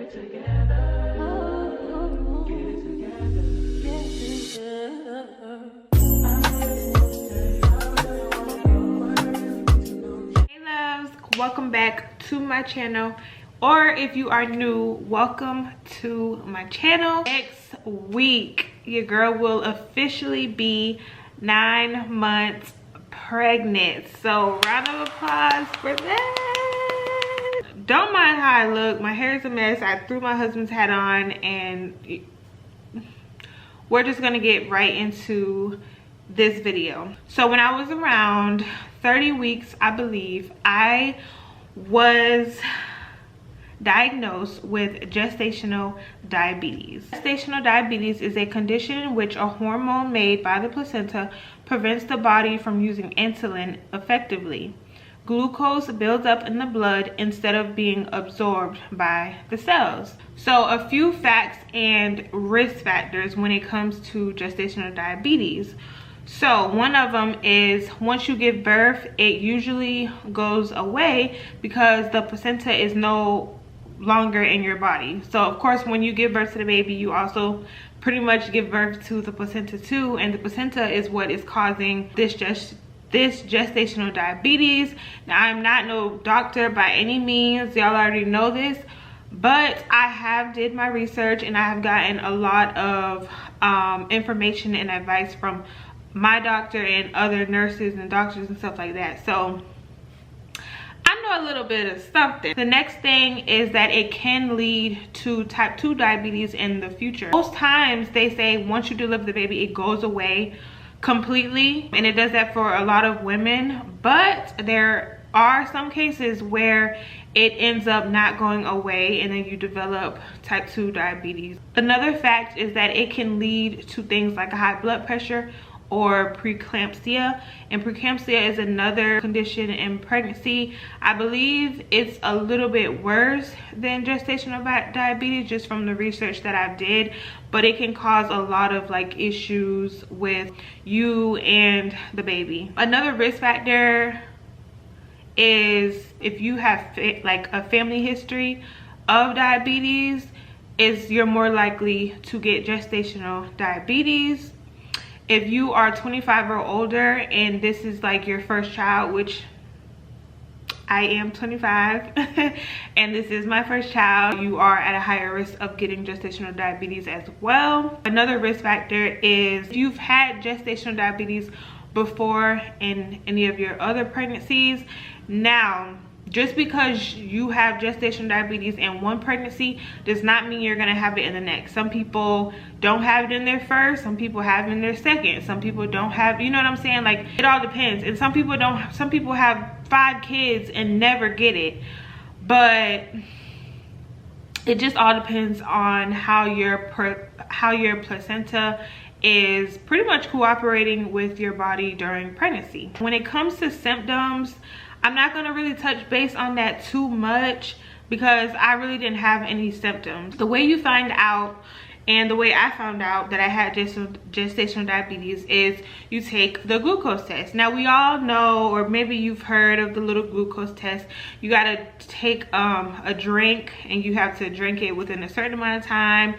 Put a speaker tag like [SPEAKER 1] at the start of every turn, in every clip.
[SPEAKER 1] it together. Get it together. Get it together.
[SPEAKER 2] Hey loves, welcome back to my channel, or if you are new, welcome to my channel. Next week your girl will officially be 9 months pregnant, so round of applause for that. Don't mind how I look. My hair is a mess. I threw my husband's hat on and we're just gonna get right into this video. So when I was around 30 weeks, I believe, I was diagnosed with gestational diabetes. Gestational diabetes is a condition in which a hormone made by the placenta prevents the body from using insulin effectively. Glucose builds up in the blood instead of being absorbed by the cells. So a few facts and risk factors when it comes to gestational diabetes. So one of them is once you give birth, it usually goes away because the placenta is no longer in your body. So of course when you give birth to the baby, you also pretty much give birth to the placenta too, and the placenta is what is causing this gestational diabetes. Now I'm not no doctor by any means, y'all already know this, but I have did my research and I have gotten a lot of information and advice from my doctor and other nurses and doctors and stuff like that. So I know a little bit of something. The next thing is that it can lead to type 2 diabetes in the future. Most times they say once you deliver the baby, it goes away completely, and it does that for a lot of women, but there are some cases where it ends up not going away and then you develop type 2 diabetes. Another fact is that it can lead to things like a high blood pressure or preeclampsia, and preeclampsia is another condition in pregnancy. I believe it's a little bit worse than gestational diabetes just from the research that I did, but it can cause a lot of like issues with you and the baby. Another risk factor is if you have like a family history of diabetes, is you're more likely to get gestational diabetes. If you are 25 or older and this is like your first child, which I am 25 and this is my first child, you are at a higher risk of getting gestational diabetes as well. Another risk factor is if you've had gestational diabetes before in any of your other pregnancies. Now, just because you have gestational diabetes in one pregnancy does not mean you're gonna have it in the next. Some people don't have it in their first, some people have it in their second, some people don't have, you know what I'm saying? Like, it all depends. And some people don't, some people have 5 kids and never get it. But it just all depends on how your placenta is pretty much cooperating with your body during pregnancy. When it comes to symptoms, I'm not going to really touch base on that too much because I really didn't have any symptoms. The way you find out, and the way I found out that I had gestational diabetes, is you take the glucose test. Now we all know, or maybe you've heard of the little glucose test. You got to take a drink and you have to drink it within a certain amount of time,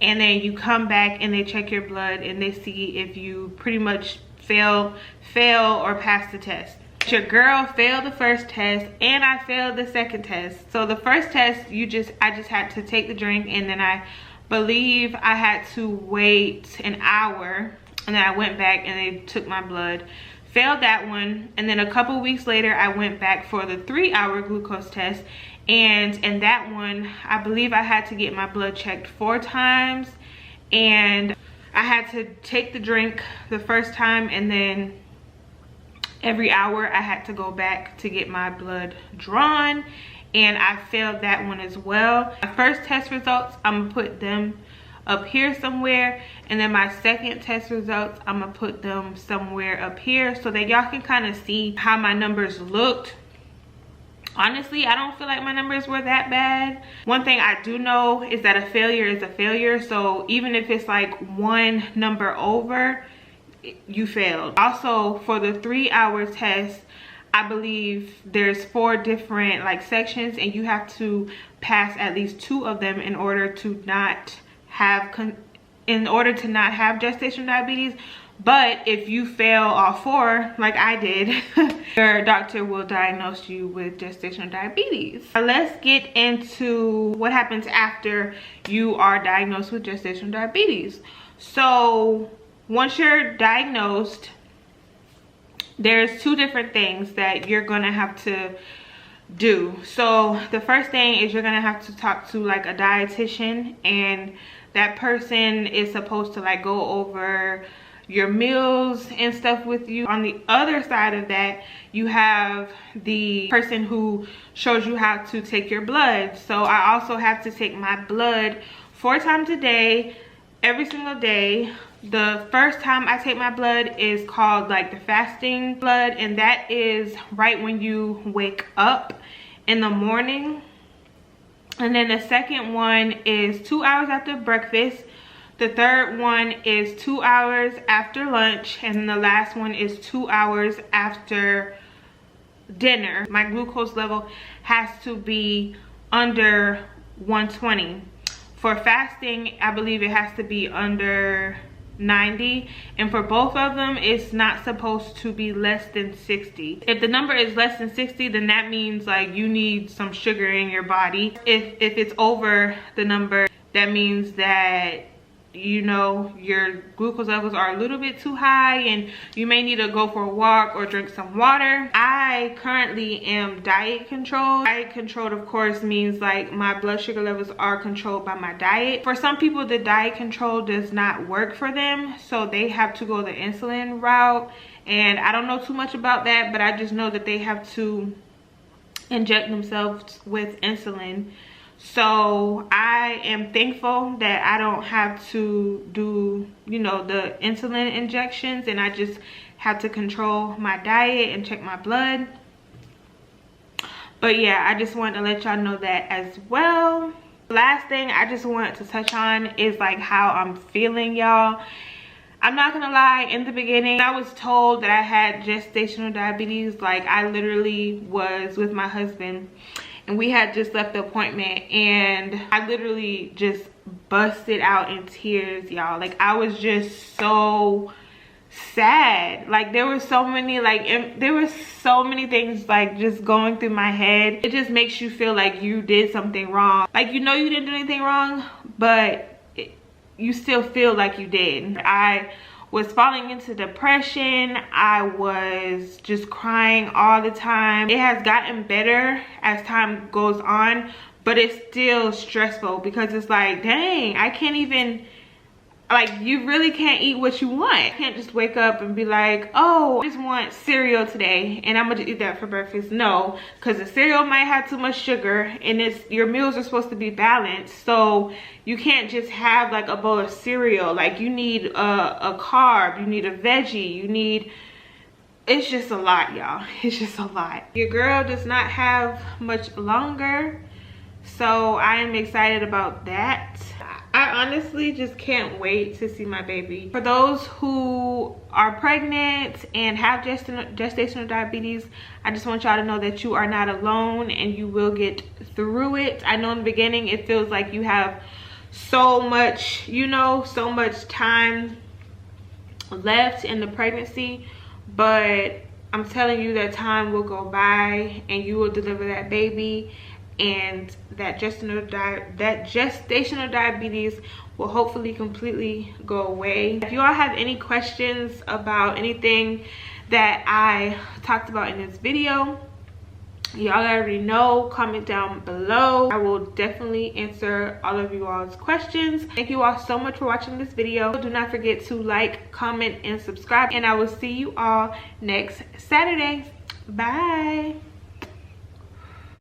[SPEAKER 2] and then you come back and they check your blood and they see if you pretty much fail or pass the test. Your girl failed the first test and I failed the second test. So the first test, I just had to take the drink, and then I believe I had to wait an hour, and then I went back and they took my blood. Failed that one, and then a couple weeks later I went back for the 3-hour glucose test, and in that one I believe I had to get my blood checked 4 times, and I had to take the drink the first time, and then every hour I had to go back to get my blood drawn, and I failed that one as well. My first test results, I'm gonna put them up here somewhere, and then my second test results, I'm gonna put them somewhere up here so that y'all can kind of see how my numbers looked. Honestly, I don't feel like my numbers were that bad. One thing I do know is that a failure is a failure, so even if it's like one number over, you failed. Also, for the 3-hour test, I believe there's 4 different like sections, and you have to pass at least 2 of them in order to not have gestational diabetes. But if you fail all 4, like I did, your doctor will diagnose you with gestational diabetes. Now let's get into what happens after you are diagnosed with gestational diabetes. So once you're diagnosed, there's 2 different things that you're gonna have to do. So the first thing is you're gonna have to talk to like a dietitian, and that person is supposed to like go over your meals and stuff with you. On the other side of that, you have the person who shows you how to take your blood. So I also have to take my blood 4 times a day, every single day. The first time I take my blood is called like the fasting blood, and that is right when you wake up in the morning. And then the second one is 2 hours after breakfast. The third one is 2 hours after lunch, and the last one is 2 hours after dinner. My glucose level has to be under 120. For fasting, I believe it has to be under 90, and for both of them it's not supposed to be less than 60. If the number is less than 60, then that means like you need some sugar in your body. If it's over the number, that means that, you know, your glucose levels are a little bit too high and you may need to go for a walk or drink some water. I currently am diet controlled. Diet controlled, of course, means like my blood sugar levels are controlled by my diet. For some people, the diet control does not work for them, so they have to go the insulin route. And I don't know too much about that, but I just know that they have to inject themselves with insulin. So I am thankful that I don't have to do, you know, the insulin injections, and I just have to control my diet and check my blood. But yeah, I just wanted to let y'all know that as well. Last thing I just wanted to touch on is like how I'm feeling, y'all. I'm not gonna lie, in the beginning I was told that I had gestational diabetes. Like I literally was with my husband and we had just left the appointment, and I literally just busted out in tears, y'all. Like I was just so sad. Like there were so many things like just going through my head. It just makes you feel like you did something wrong. Like, you know, you didn't do anything wrong, but you still feel like you did. I was falling into depression. I was just crying all the time. It has gotten better as time goes on, but it's still stressful because it's like, dang, I can't even, like, you really can't eat what you want. You can't just wake up and be like, oh, I just want cereal today and I'm gonna eat that for breakfast. No, because the cereal might have too much sugar, and your meals are supposed to be balanced. So you can't just have like a bowl of cereal. Like you need a carb, you need a veggie, you need, it's just a lot, y'all. It's just a lot. Your girl does not have much longer, so I am excited about that. I honestly just can't wait to see my baby. For those who are pregnant and have gestational diabetes, I just want y'all to know that you are not alone and you will get through it. I know in the beginning it feels like you have so much, you know, so much time left in the pregnancy, but I'm telling you that time will go by and you will deliver that baby, and that gestational diabetes will hopefully completely go away. If you all have any questions about anything that I talked about in this video, y'all already know, comment down below. I will definitely answer all of you all's questions. Thank you all so much for watching this video. Do not forget to like, comment, and subscribe, and I will see you all next Saturday. Bye.